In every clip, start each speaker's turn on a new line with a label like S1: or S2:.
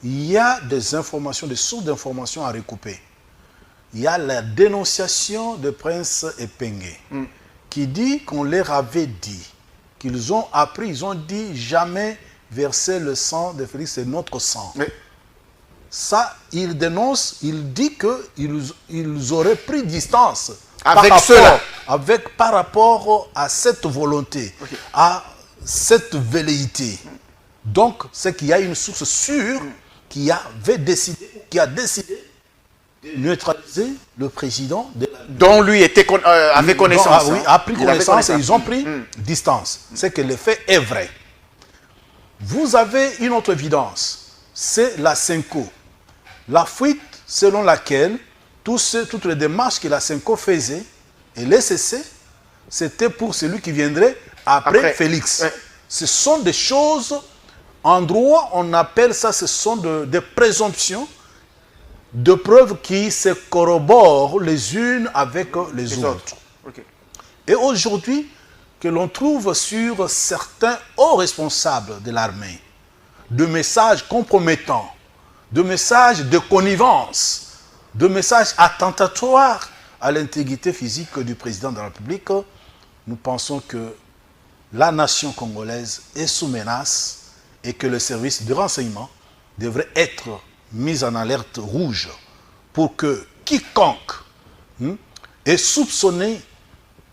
S1: il y a des informations, des sources d'informations à recouper. Il y a la dénonciation de Prince Epenge qui dit qu'on leur avait dit, qu'ils ont appris, ils ont dit jamais verser le sang de Félix, c'est notre sang.
S2: Oui.
S1: Ça, il dénonce, il dit qu'ils auraient pris distance
S2: avec cela,
S1: par rapport à cette volonté, à cette velléité. Donc, c'est qu'il y a une source sûre qui a décidé de neutraliser le président de la...
S2: dont lui avait connaissance.
S1: Oui, a pris connaissance et ils ont pris distance. C'est que le fait est vrai. Vous avez une autre évidence, c'est la Senko. La fuite selon laquelle toutes les démarches que la Senko faisait et les cessait, c'était pour celui qui viendrait après Félix.
S2: Ouais.
S1: Ce sont des choses, en droit, on appelle ça, ce sont des présomptions de preuves qui se corroborent les unes avec les autres.
S2: Okay.
S1: Et aujourd'hui, que l'on trouve sur certains hauts responsables de l'armée, de messages compromettants, de messages de connivence, de messages attentatoires à l'intégrité physique du président de la République, nous pensons que la nation congolaise est sous menace et que le service de renseignement devrait être mis en alerte rouge pour que quiconque est soupçonné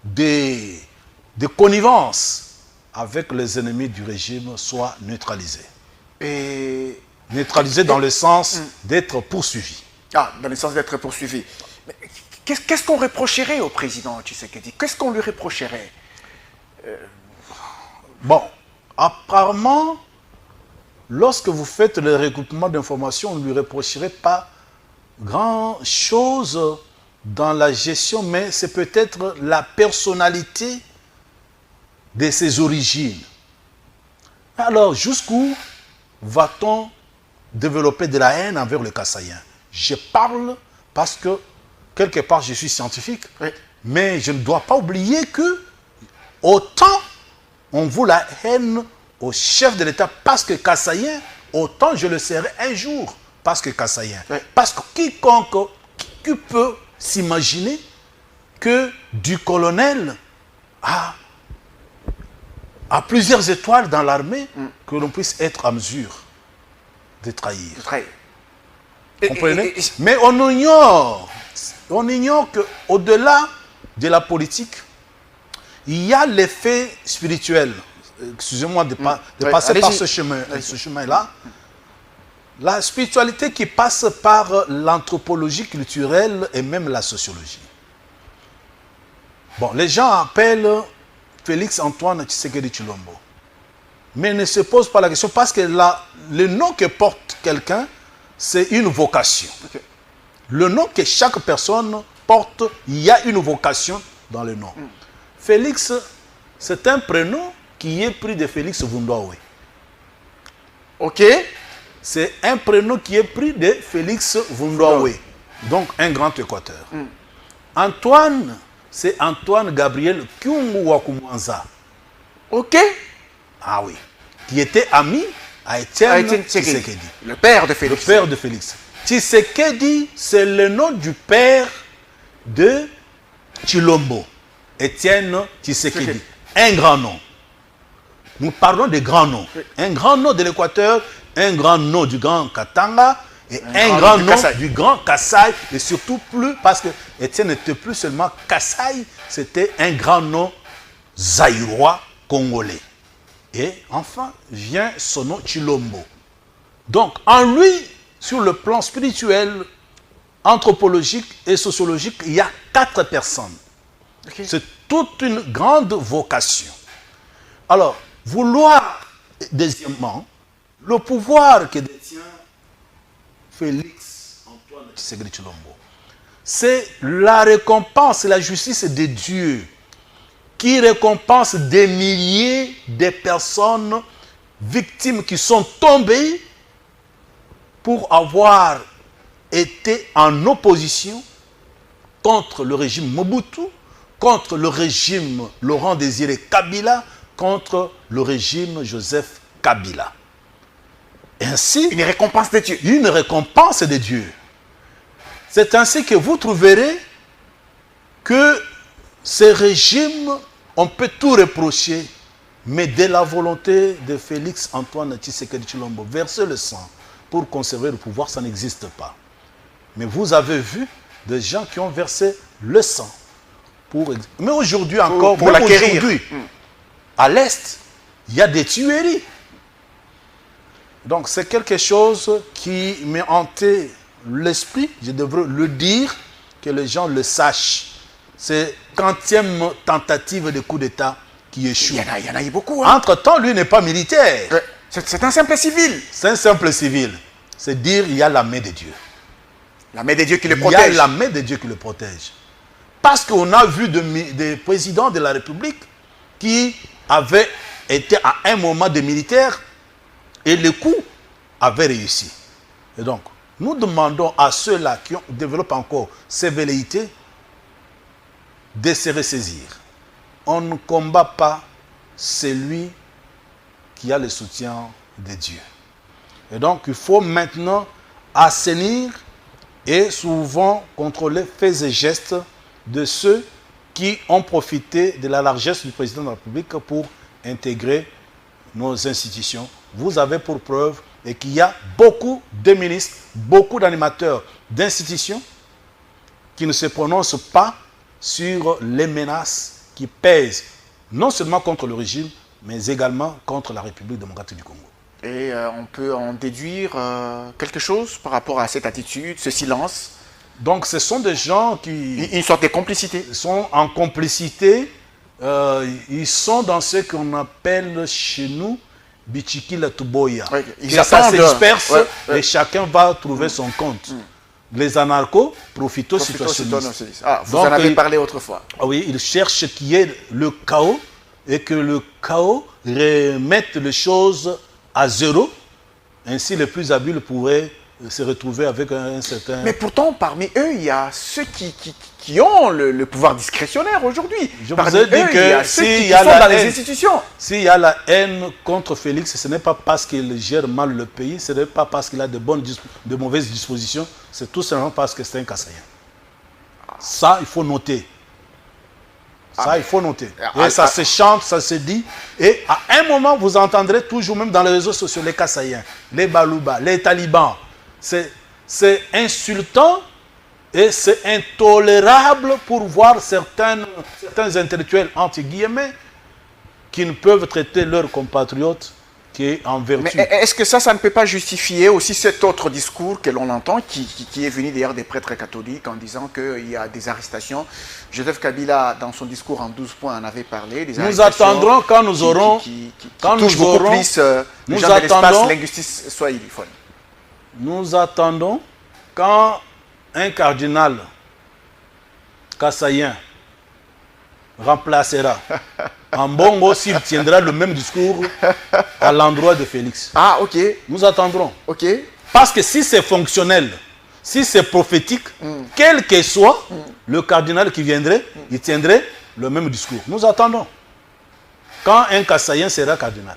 S1: de connivence avec les ennemis du régime soit neutralisé.
S2: Et
S1: neutralisé dans le sens d'être poursuivi.
S2: Ah, dans le sens d'être poursuivi. Qu'est-ce qu'on reprocherait au président Tshisekedi? Qu'est-ce qu'on lui reprocherait?
S1: Bon, apparemment, lorsque vous faites le regroupement d'informations, on ne lui reprocherait pas grand-chose dans la gestion, mais c'est peut-être la personnalité de ses origines. Alors, jusqu'où va-t-on développer de la haine envers le Kassaïen? Je parle parce que, quelque part, je suis scientifique, mais je ne dois pas oublier que, autant on voue la haine au chef de l'État parce que Kassaïen, autant je le serai un jour parce que Kassaïen. Parce que quiconque qui peut s'imaginer que du colonel à plusieurs étoiles dans l'armée, que l'on puisse être à mesure de trahir. Comprenez? Mais on ignore qu'au-delà de la politique, il y a l'effet spirituel. Excusez-moi de passer par ce chemin-là. La spiritualité qui passe par l'anthropologie culturelle et même la sociologie. Bon, les gens appellent Félix Antoine Tshisekedi Tshilombo. Mais ne se pose pas la question parce que le nom que porte quelqu'un, c'est une vocation. Le nom que chaque personne porte, il y a une vocation dans le nom. Félix, c'est un prénom qui est pris de Félix Vundowe.
S2: Ok.
S1: C'est un prénom qui est pris de Félix Vundowe. Donc un grand équateur. Antoine, c'est Antoine Gabriel Kyungu Wakumwanza.
S2: Ok.
S1: Ah oui. Qui était ami à Étienne Tshisekedi.
S2: Le père de Félix.
S1: Le père de Félix. Tshisekedi, c'est le nom du père de Tshilombo. Étienne Tshisekedi. Un grand nom. Nous parlons de grands noms. Un grand nom de l'Équateur, un grand nom du grand Katanga et un grand nom du grand Kassai. Et surtout plus, parce que Étienne n'était plus seulement Kassai, c'était un grand nom zaïrois congolais. Et enfin vient son nom Tshilombo. Donc en lui, sur le plan spirituel, anthropologique et sociologique, il y a 4 personnes. C'est toute une grande vocation. Alors, vouloir, deuxièmement, le pouvoir que détient Félix Antoine Tshisekedi Tshilombo, c'est la récompense, la justice de Dieu qui récompense des milliers de personnes victimes qui sont tombées pour avoir été en opposition contre le régime Mobutu, contre le régime Laurent Désiré Kabila, contre le régime Joseph Kabila. ainsi
S2: Une récompense de Dieu.
S1: une récompense de Dieu. C'est ainsi que vous trouverez que ces régimes, on peut tout reprocher, mais de la volonté de Félix Antoine Tshisekedi Tshilombo, verser le sang pour conserver le pouvoir, ça n'existe pas. Mais vous avez vu des gens qui ont versé le sang pour... Mais aujourd'hui encore,
S2: pour l'acquérir.
S1: À l'Est, il y a des tueries. Donc c'est quelque chose qui m'a hanté l'esprit, je devrais le dire, que les gens le sachent. C'est 30e tentative de coup d'État qui échoue.
S2: Il y en a eu beaucoup. Hein.
S1: Entre-temps, lui n'est pas militaire.
S2: C'est un simple civil.
S1: C'est un simple civil. C'est dire il y a la main de Dieu.
S2: La main de Dieu qui le
S1: Il y
S2: protège.
S1: a la main de Dieu qui le protège. Parce qu'on a vu des présidents de la République qui avaient été à un moment des militaires et le coup avait réussi. Et donc, nous demandons à ceux-là qui développent encore ces velléités de se ressaisir. On ne combat pas celui qui a le soutien de Dieu. Et donc, il faut maintenant assainir et souvent contrôler faits et gestes de ceux qui ont profité de la largesse du président de la République pour intégrer nos institutions. Vous avez pour preuve et qu'il y a beaucoup de ministres, beaucoup d'animateurs d'institutions qui ne se prononcent pas sur les menaces qui pèsent non seulement contre le régime, mais également contre la République démocratique du Congo.
S2: Et on peut en déduire quelque chose par rapport à cette attitude, ce silence.
S1: Donc ce sont des gens qui
S2: Une sorte de complicité.
S1: sont en complicité, ils sont dans ce qu'on appelle chez nous Bichiki la Tuboya.
S2: Ouais, ils
S1: Et ça
S2: attendent,
S1: se disperse
S2: ouais.
S1: et chacun va trouver son compte. Les anarchos profito-situationnistes.
S2: Ah, vous
S1: Donc,
S2: en avez parlé autrefois.
S1: Oui, ils cherchent qu'il y ait le chaos et que le chaos remette les choses à zéro. Ainsi, les plus habiles pourraient se retrouver avec un certain...
S2: Mais pourtant, parmi eux, il y a ceux qui ont le pouvoir discrétionnaire aujourd'hui.
S1: Je
S2: Parmi
S1: vous ai dit
S2: eux, il y a
S1: que
S2: ceux
S1: s'il
S2: qui
S1: y a
S2: sont
S1: la
S2: dans les
S1: haine,
S2: institutions.
S1: s'il y a la haine contre Félix, ce n'est pas parce qu'il gère mal le pays, ce n'est pas parce qu'il a de mauvaises dispositions, c'est tout simplement parce que c'est un Kassaïen. Ça, il faut noter. Ça, il faut noter. Et ça se chante, ça se dit. Et à un moment, vous entendrez toujours, même dans les réseaux sociaux, les Kassaïens, les Balouba, les talibans. C'est insultant et c'est intolérable pour voir certains intellectuels, entre guillemets, qui ne peuvent traiter leurs compatriotes qui en vertu.
S2: Mais est-ce que ça ne peut pas justifier aussi cet autre discours que l'on entend, qui est venu d'ailleurs des prêtres catholiques en disant qu'il y a des arrestations. Joseph Kabila, dans son discours en 12 points, en avait parlé. Des
S1: Nous attendrons quand nous aurons...
S2: quand nous aurons plus les gens de l'espace linguistique swahiliphone.
S1: Nous attendons quand un cardinal kassaïen remplacera en Bongo s'il tiendra le même discours à l'endroit de Félix.
S2: Ah, ok.
S1: Nous attendrons.
S2: Ok.
S1: Parce que si c'est fonctionnel, si c'est prophétique, quel que soit le cardinal qui viendrait, il tiendrait le même discours. Nous attendons quand un kassaïen sera cardinal.